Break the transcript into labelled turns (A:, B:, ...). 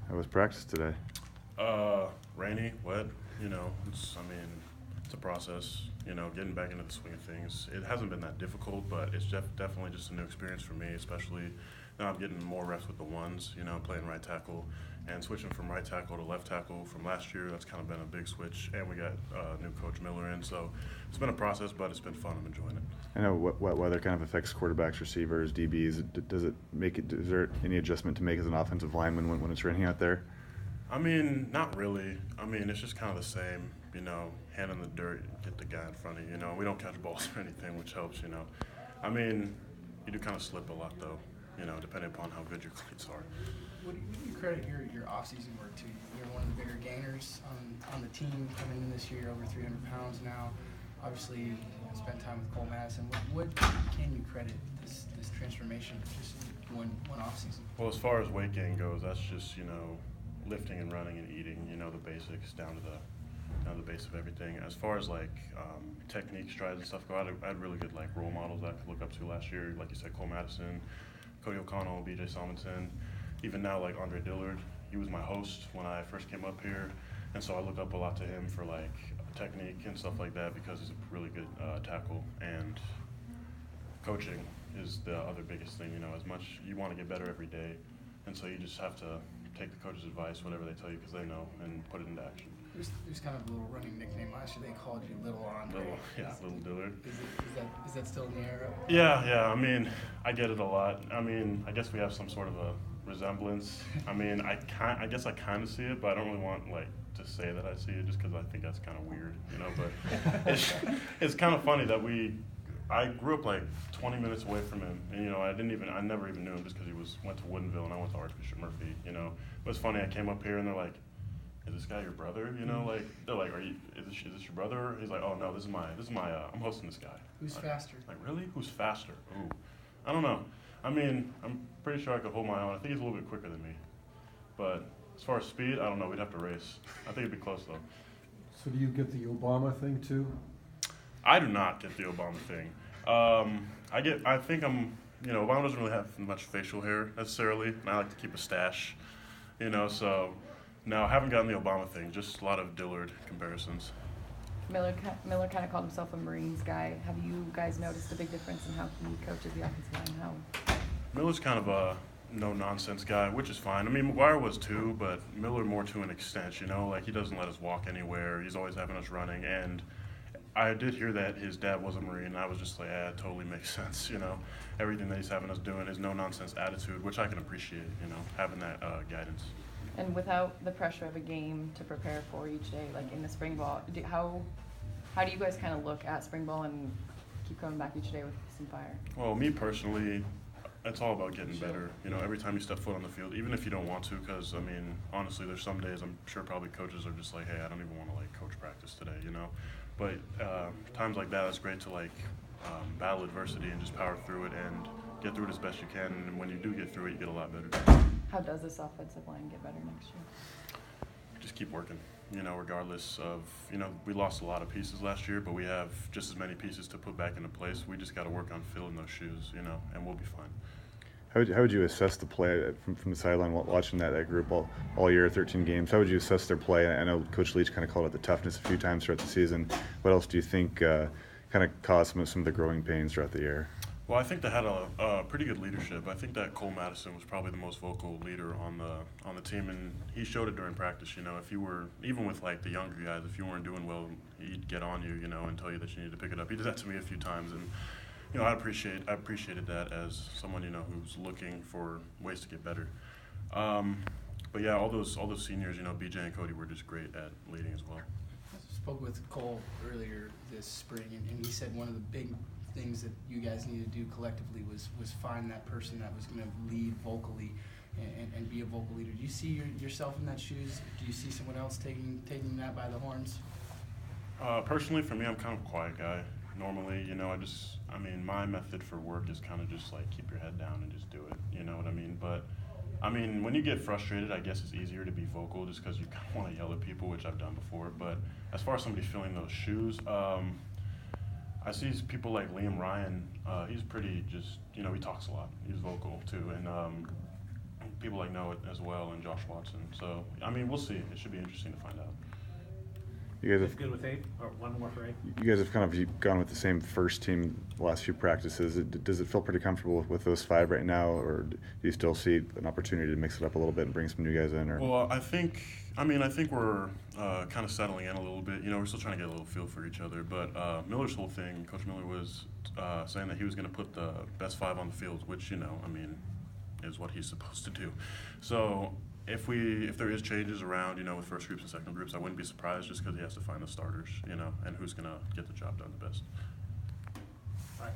A: How was practice today?
B: Rainy, wet, it's a process, getting back into the swing of things. It hasn't been that difficult, but it's definitely just a new experience for me, especially now I'm getting more reps with the ones, playing right tackle and switching from right tackle to left tackle from last year. That's kind of been a big switch, and we got new coach Miller in, so it's been a process, but it's been fun. I'm enjoying it.
A: I know wet weather kind of affects quarterbacks, receivers, DBs. Is there any adjustment to make as an offensive lineman when it's raining out there?
B: Not really. It's just kind of the same, hand in the dirt, get the guy in front of you. We don't catch balls or anything, which helps. You do kind of slip a lot, though, depending upon how good your cleats are.
C: Would you credit your off-season work to? You're one of the bigger gainers on the team coming in this year, over 300 pounds now. Obviously, you spent time with Cole Madison. What can you credit this transformation just in one off-season?
B: Well, as far as weight gain goes, that's just, lifting and running and eating, the basics down to the base of everything. As far as technique, strides and stuff go, I had really good role models that I could look up to last year. Like you said, Cole Madison, Cody O'Connell, BJ Salmonson. Even now, Andre Dillard, he was my host when I first came up here, and so I look up a lot to him for technique and stuff like that because he's a really good tackle. And coaching is the other biggest thing. As much you want to get better every day, and so you just have to take the coach's advice, whatever they tell you, because they know, and put it into action.
C: There's kind of a little running nickname last year. They called you Little Andre.
B: Little Dillard.
C: Is that still in the air?
B: Yeah. I get it a lot. I guess we have some sort of a resemblance. I guess I kind of see it, but I don't really want to say that I see it just because I think that's kind of weird, But it's kind of funny that I grew up 20 minutes away from him, and I never even knew him just because he went to Woodinville and I went to Archbishop Murphy. But it's funny. I came up here and they're like, "Is this guy your brother?" They're like, is this your brother? He's like, "Oh no, this is my I'm hosting this guy."
C: Who's faster?
B: Really? Who's faster? Ooh, I don't know. I'm pretty sure I could hold my own. I think he's a little bit quicker than me, but as far as speed, I don't know. We'd have to race. I think it'd be close though.
D: So do you get the Obama thing too?
B: I do not get the Obama thing. I think Obama doesn't really have much facial hair necessarily, and I like to keep a stash, so no, I haven't gotten the Obama thing, just a lot of Dillard comparisons.
E: Miller kind of called himself a Marines guy. Have you guys noticed a big difference in how he coaches the offensive line?
B: Miller's kind of a no-nonsense guy, which is fine. McGuire was too, but Miller more to an extent, he doesn't let us walk anywhere. He's always having us running, and I did hear that his dad was a Marine, and I was just like, yeah, it totally makes sense, Everything that he's having us doing is no-nonsense attitude, which I can appreciate, having that guidance.
E: And without the pressure of a game to prepare for each day, in the spring ball, how do you guys kind of look at spring ball and keep coming back each day with some fire?
B: Well, me personally, it's all about getting better. Every time you step foot on the field, even if you don't want to, because honestly, there's some days I'm sure probably coaches are just like, hey, I don't even want to coach practice today, But times like that, it's great to battle adversity and just power through it and get through it as best you can. And when you do get through it, you get a lot better.
E: How does this offensive line get better next year?
B: Just keep working, regardless of, we lost a lot of pieces last year, but we have just as many pieces to put back into place. We just got to work on filling those shoes, and we'll be fine.
A: How would you assess the play from the sideline watching that group all year, 13 games? How would you assess their play? I know Coach Leach kind of called it the toughness a few times throughout the season. What else do you think kind of caused some of the growing pains throughout the year?
B: Well, I think they had a pretty good leadership. I think that Cole Madison was probably the most vocal leader on the team, and he showed it during practice. If you were, even with the younger guys, if you weren't doing well, he'd get on you, and tell you that you needed to pick it up. He did that to me a few times, and I appreciated that as someone who's looking for ways to get better. But yeah, all those seniors, BJ and Cody were just great at leading as well.
C: I spoke with Cole earlier this spring, and he said one of the big things that you guys need to do collectively was find that person that was going to lead vocally and be a vocal leader. Do you see yourself in that shoes? Do you see someone else taking that by the horns?
B: Personally, for me, I'm kind of a quiet guy. Normally, my method for work is kind of just keep your head down and just do it. You know what I mean? But when you get frustrated, I guess it's easier to be vocal just because you kind of want to yell at people, which I've done before. But as far as somebody filling those shoes, I see people like Liam Ryan. He's pretty he talks a lot. He's vocal too. And people like Noah as well and Josh Watson. So, I mean, we'll see. It should be interesting to find out.
A: You guys
F: That's
A: have
F: good with 8, or one more for 8?
A: you guys have kind of gone with the same first team the last few practices. Does it feel pretty comfortable with those 5 right now, or do you still see an opportunity to mix it up a little bit and bring some new guys in? Or
B: Well, I think we're kind of settling in a little bit. You know, we're still trying to get a little feel for each other. But Miller's whole thing, Coach Miller was saying that he was going to put the best 5 on the field, which, you know, I mean, is what he's supposed to do. So if there is changes around, you know, with first groups and second groups, I wouldn't be surprised just because he has to find the starters, you know, and who's going to get the job done the best.
F: All right.